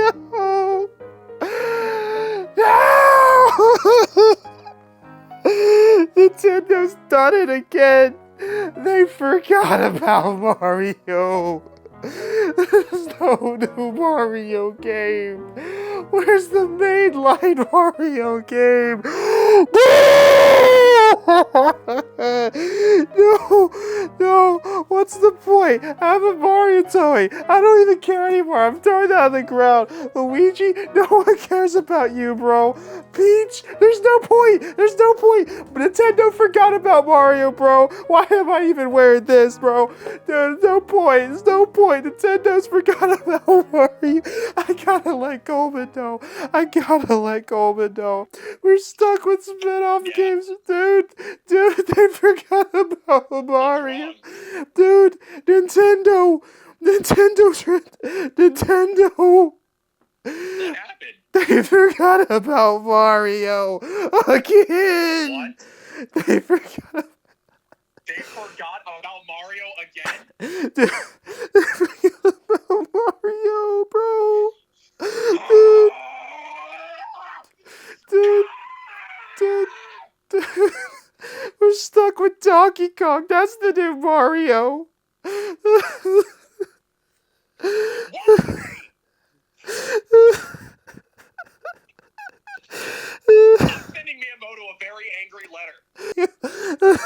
No! No! Nintendo's done it again. They forgot about Mario. There's no new Mario game. Where's the mainline Mario game? No, no, what's the point? I have a Mario toy. I don't even care anymore. I'm throwing that on the ground. Luigi, no one cares about you, bro. Peach, there's no point. There's no point. Nintendo forgot about Mario, bro. Why am I even wearing this, bro? There's no point. There's no point. Nintendo's forgot about Mario. I gotta let Goldman know. I gotta let Goldman know. We're stuck with spin-off games, dude. Dude, they forgot about Mario. Dude, Nintendo. What happened? They forgot about Mario again. What? They forgot. They forgot about Mario again? Dude, they forgot about Mario, bro. Dude. Dude. We're stuck with Donkey Kong. That's the new Mario. Stop sending Miyamoto a very angry letter.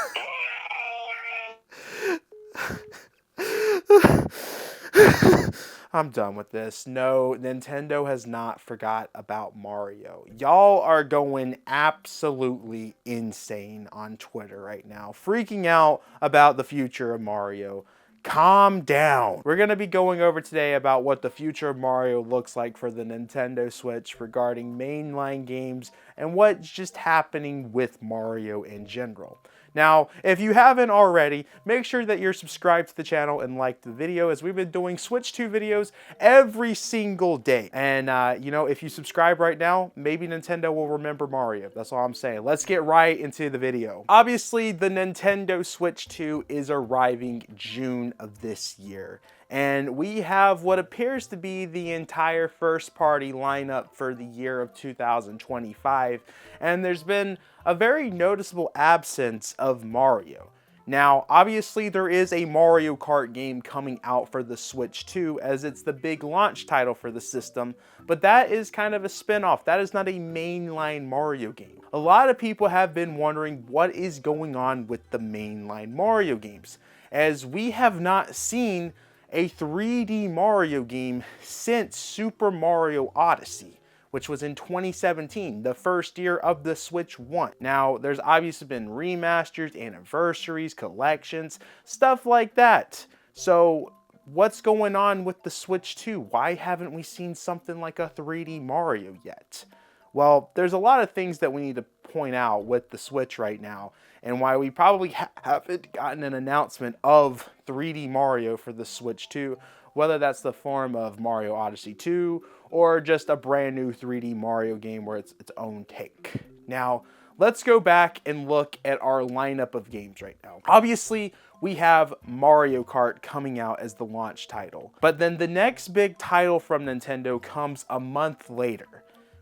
I'm done with this. No, Nintendo has not forgot about Mario. Y'all are going absolutely insane on Twitter right now, freaking out about the future of Mario. Calm down. We're going to be going over today about what the future of Mario looks like for the Nintendo Switch regarding mainline games and what's just happening with Mario in general. Now, if you haven't already, make sure that you're subscribed to the channel and like the video, as we've been doing Switch 2 videos every single day. And, you know, if you subscribe right now, maybe Nintendo will remember Mario. That's all I'm saying. Let's get right into the video. Obviously, the Nintendo Switch 2 is arriving June of this year. And we have what appears to be the entire first-party lineup for the year of 2025. And there's been a very noticeable absence of Mario. Now, obviously there is a Mario Kart game coming out for the Switch 2, as it's the big launch title for the system, but that is kind of a spin-off. That is not a mainline Mario game. A lot of people have been wondering what is going on with the mainline Mario games, as we have not seen a 3D Mario game since Super Mario Odyssey, which was in 2017, the first year of the Switch 1. Now, there's obviously been remasters, anniversaries, collections, stuff like that. So, what's going on with the Switch 2? Why haven't we seen something like a 3D Mario yet? Well, there's a lot of things that we need to point out with the Switch right now, and why we probably haven't gotten an announcement of 3D Mario for the Switch 2, whether that's the form of Mario Odyssey 2 or just a brand new 3D Mario game where it's its own take. Now, let's go back and look at our lineup of games right now. Obviously, we have Mario Kart coming out as the launch title, but then the next big title from Nintendo comes a month later,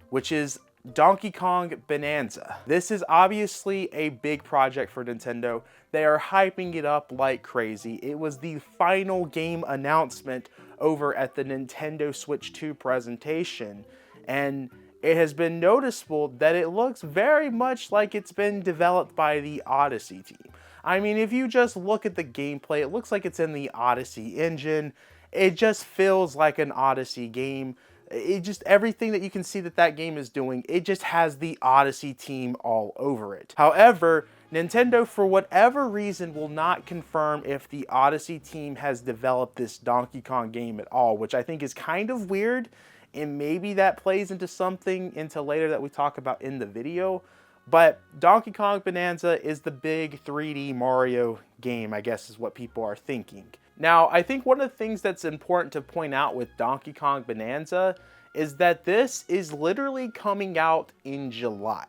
which is Donkey Kong Bonanza. This is obviously a big project for Nintendo. They are hyping it up like crazy. It was the final game announcement over at the Nintendo Switch 2 presentation, and it has been noticeable that it looks very much like it's been developed by the Odyssey team. I mean, if you just look at the gameplay, it looks like it's in the Odyssey engine. It just feels like an Odyssey game. It just, everything that you can see that that game is doing, it just has the Odyssey team all over it. However, Nintendo, for whatever reason, will not confirm if the Odyssey team has developed this Donkey Kong game at all, which I think is kind of weird, and maybe that plays into something into later that we talk about in the video. But Donkey Kong Bonanza is the big 3D Mario game, I guess is what people are thinking. Now, I think one of the things that's important to point out with Donkey Kong Bonanza is that this is literally coming out in July.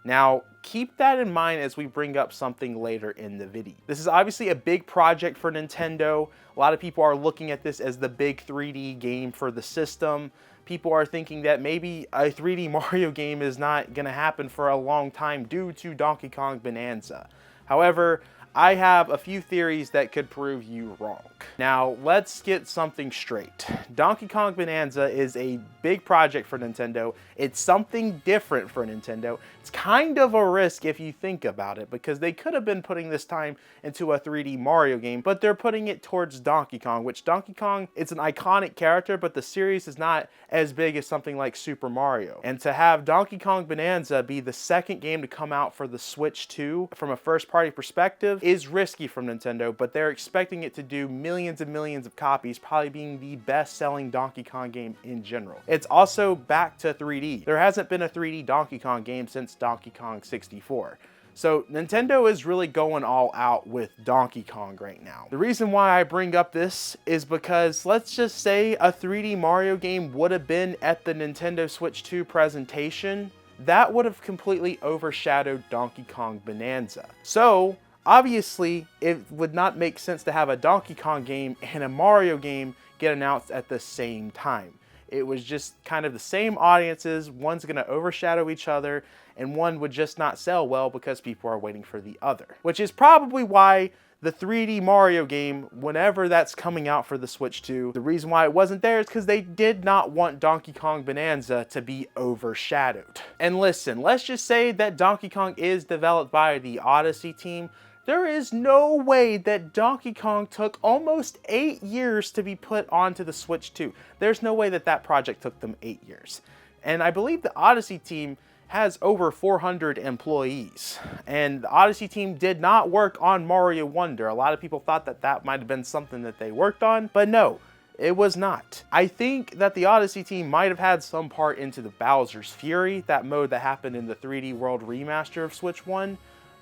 Now, keep that in mind as we bring up something later in the video. This is obviously a big project for Nintendo. A lot of people are looking at this as the big 3D game for the system. People are thinking that maybe a 3D Mario game is not going to happen for a long time due to Donkey Kong Bonanza. However, I have a few theories that could prove you wrong. Now, let's get something straight. Donkey Kong Bonanza is a big project for Nintendo. It's something different for Nintendo. It's kind of a risk if you think about it, because they could have been putting this time into a 3D Mario game, but they're putting it towards Donkey Kong, which Donkey Kong, it's an iconic character, but the series is not as big as something like Super Mario. And to have Donkey Kong Bonanza be the second game to come out for the Switch 2 from a first-party perspective is risky from Nintendo, but they're expecting it to do millions and millions of copies, probably being the best-selling Donkey Kong game in general. It's also back to 3D. There hasn't been a 3D Donkey Kong game since Donkey Kong 64. So Nintendo is really going all out with Donkey Kong right now. The reason why I bring up this is because let's just say a 3D Mario game would have been at the Nintendo Switch 2 presentation, that would have completely overshadowed Donkey Kong Bonanza. So obviously, it would not make sense to have a Donkey Kong game and a Mario game get announced at the same time. It was just kind of the same audiences, one's going to overshadow each other, and one would just not sell well because people are waiting for the other. Which is probably why the 3D Mario game, whenever that's coming out for the Switch 2, the reason why it wasn't there is because they did not want Donkey Kong Bonanza to be overshadowed. And listen, let's just say that Donkey Kong is developed by the Odyssey team. There is no way that Donkey Kong took almost 8 years to be put onto the Switch 2. There's no way that that project took them 8 years. And I believe the Odyssey team has over 400 employees. And the Odyssey team did not work on Mario Wonder. A lot of people thought that that might have been something that they worked on, but no, it was not. I think that the Odyssey team might have had some part into the Bowser's Fury, that mode that happened in the 3D World remaster of Switch 1,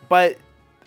but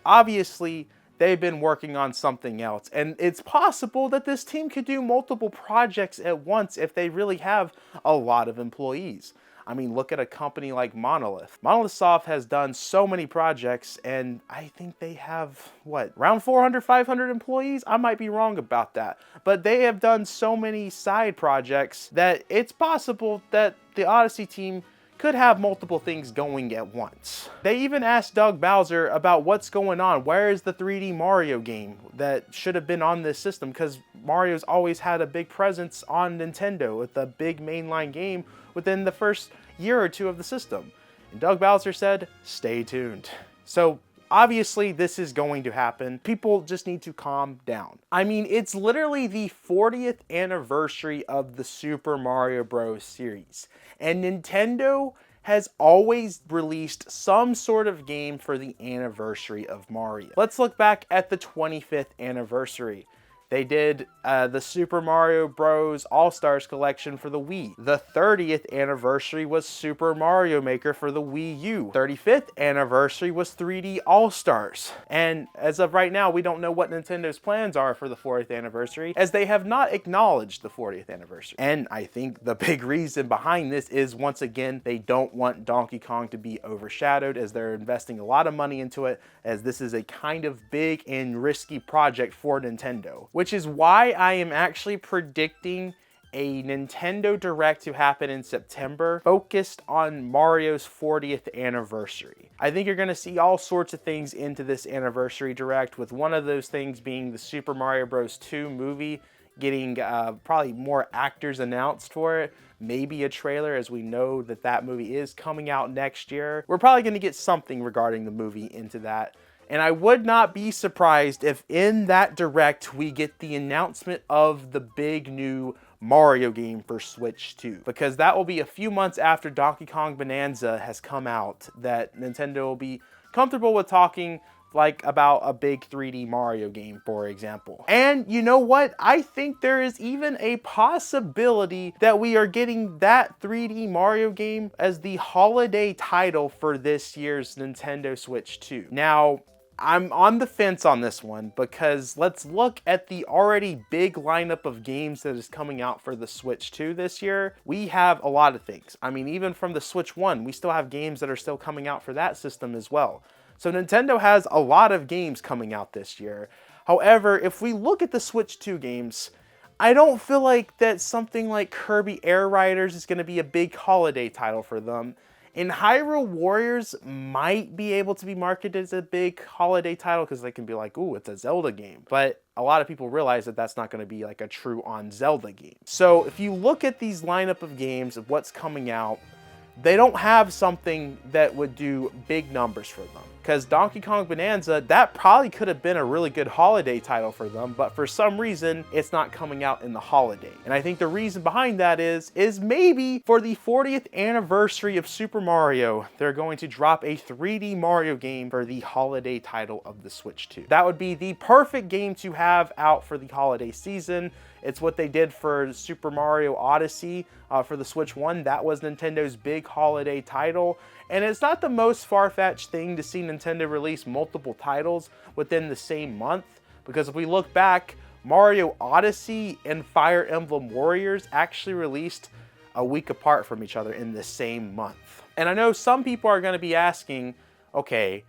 obviously, they've been working on something else, and it's possible that this team could do multiple projects at once if they really have a lot of employees. I mean, look at a company like Monolith. Monolith Soft has done so many projects, and I think they have, what, around 400, 500 employees? I might be wrong about that. But they have done so many side projects that it's possible that the Odyssey team could have multiple things going at once. They even asked Doug Bowser about what's going on. Where is the 3D Mario game that should have been on this system? Because Mario's always had a big presence on Nintendo with a big mainline game within the first year or two of the system. And Doug Bowser said, stay tuned. So obviously this is going to happen. People just need to calm down. I mean, it's literally the 40th anniversary of the Super Mario Bros. Series. And Nintendo has always released some sort of game for the anniversary of Mario. Let's look back at the 25th anniversary. They did the Super Mario Bros. All-Stars collection for the Wii. The 30th anniversary was Super Mario Maker for the Wii U. 35th anniversary was 3D All-Stars. And as of right now, we don't know what Nintendo's plans are for the 40th anniversary, as they have not acknowledged the 40th anniversary. And I think the big reason behind this is, once again, they don't want Donkey Kong to be overshadowed, as they're investing a lot of money into it, as this is a kind of big and risky project for Nintendo. Which is why I am actually predicting a Nintendo Direct to happen in September focused on Mario's 40th anniversary. I think you're going to see all sorts of things into this anniversary Direct, with one of those things being the Super Mario Bros. 2 movie getting probably more actors announced for it. Maybe a trailer, as we know that that movie is coming out next year. We're probably going to get something regarding the movie into that. And I would not be surprised if in that Direct we get the announcement of the big new Mario game for Switch 2. Because that will be a few months after Donkey Kong Bonanza has come out, that Nintendo will be comfortable with talking like about a big 3D Mario game, for example. And you know what? I think there is even a possibility that we are getting that 3D Mario game as the holiday title for this year's Nintendo Switch 2. Now, I'm on the fence on this one because let's look at the already big lineup of games that is coming out for the Switch 2 this year. We have a lot of things. I mean, even from the Switch 1, we still have games that are still coming out for that system as well. So Nintendo has a lot of games coming out this year. However, if we look at the Switch 2 games, I don't feel like that something like Kirby Air Riders is going to be a big holiday title for them. And Hyrule Warriors might be able to be marketed as a big holiday title because they can be like, ooh, it's a Zelda game. But a lot of people realize that that's not going to be like a true on Zelda game. So if you look at these lineup of games of what's coming out, they don't have something that would do big numbers for them. Because Donkey Kong Bonanza, that probably could have been a really good holiday title for them, but for some reason, it's not coming out in the holiday. And I think the reason behind that is maybe for the 40th anniversary of Super Mario, they're going to drop a 3D Mario game for the holiday title of the Switch 2. That would be the perfect game to have out for the holiday season. It's what they did for Super Mario Odyssey for the Switch 1. That was Nintendo's big holiday title. And it's not the most far-fetched thing to see Nintendo release multiple titles within the same month. Because if we look back, Mario Odyssey and Fire Emblem Warriors actually released a week apart from each other in the same month. And I know some people are going to be asking, okay,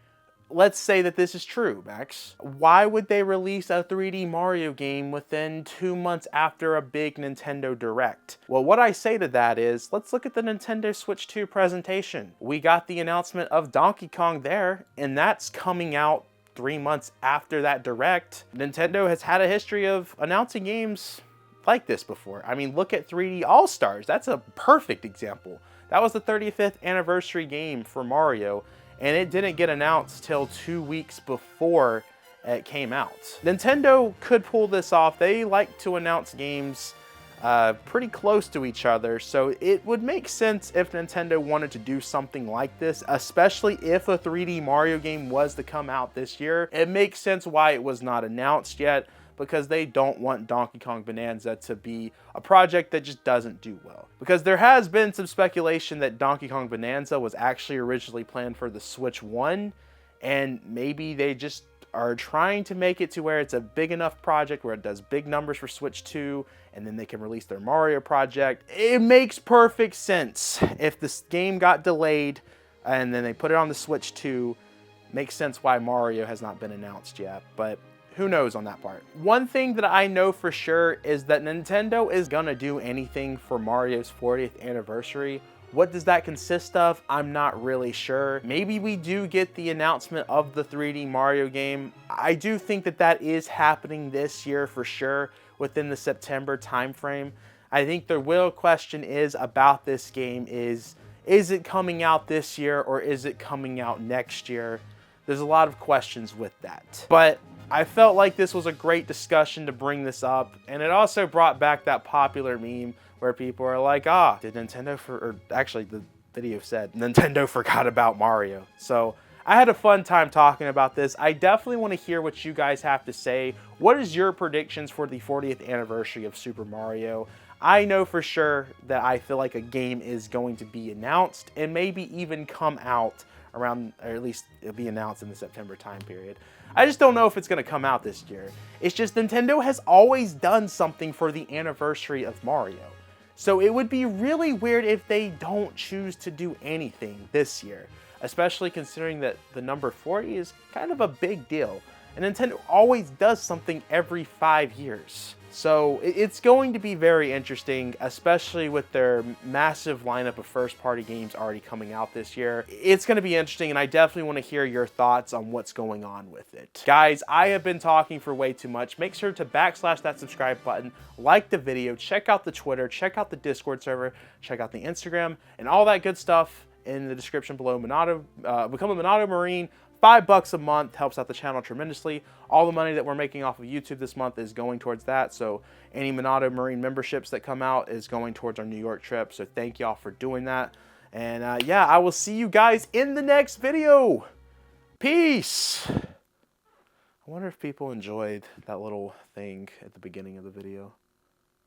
let's say that this is true, Max. Why would they release a 3D Mario game within 2 months after a big Nintendo Direct? Well, what I say to that is, let's look at the Nintendo Switch 2 presentation. We got the announcement of Donkey Kong there, and that's coming out 3 months after that Direct. Nintendo has had a history of announcing games like this before. I mean, look at 3D All-Stars. That's a perfect example. That was the 35th anniversary game for Mario, and it didn't get announced till 2 weeks before it came out. Nintendo could pull this off. They like to announce games pretty close to each other, so it would make sense if Nintendo wanted to do something like this, especially if a 3D Mario game was to come out this year. It makes sense why it was not announced yet, because they don't want Donkey Kong Bonanza to be a project that just doesn't do well. Because there has been some speculation that Donkey Kong Bonanza was actually originally planned for the Switch 1, and maybe they just are trying to make it to where it's a big enough project where it does big numbers for Switch 2, and then they can release their Mario project. It makes perfect sense if this game got delayed and then they put it on the Switch 2. Makes sense why Mario has not been announced yet, but who knows on that part. One thing that I know for sure is that Nintendo is gonna do anything for Mario's 40th anniversary. What does that consist of? I'm not really sure. Maybe we do get the announcement of the 3D Mario game. I do think that that is happening this year for sure within the September timeframe. I think the real question is about this game is it coming out this year or is it coming out next year? There's a lot of questions with that. But I felt like this was a great discussion to bring this up, and it also brought back that popular meme where people are like, did Nintendo or actually the video said, Nintendo forgot about Mario. So I had a fun time talking about this. I definitely want to hear what you guys have to say. What is your predictions for the 40th anniversary of Super Mario? I know for sure that I feel like a game is going to be announced and maybe even come out around, or at least it'll be announced in the September time period. I just don't know if it's going to come out this year. It's just Nintendo has always done something for the anniversary of Mario. So it would be really weird if they don't choose to do anything this year, especially considering that the number 40 is kind of a big deal. And Nintendo always does something every 5 years. So it's going to be very interesting, especially with their massive lineup of first-party games already coming out this year. It's going to be interesting, and I definitely want to hear your thoughts on what's going on with it. Guys, I have been talking for way too much. Make sure to backslash that subscribe button, like the video, check out the Twitter, check out the Discord server, check out the Instagram, and all that good stuff in the description below. Monado, become a Monado Marine. $5 a month helps out the channel tremendously. All the money that we're making off of YouTube this month is going towards that. So any Monado Marine memberships that come out is going towards our New York trip. So thank y'all for doing that. And yeah, I will see you guys in the next video. Peace. I wonder if people enjoyed that little thing at the beginning of the video.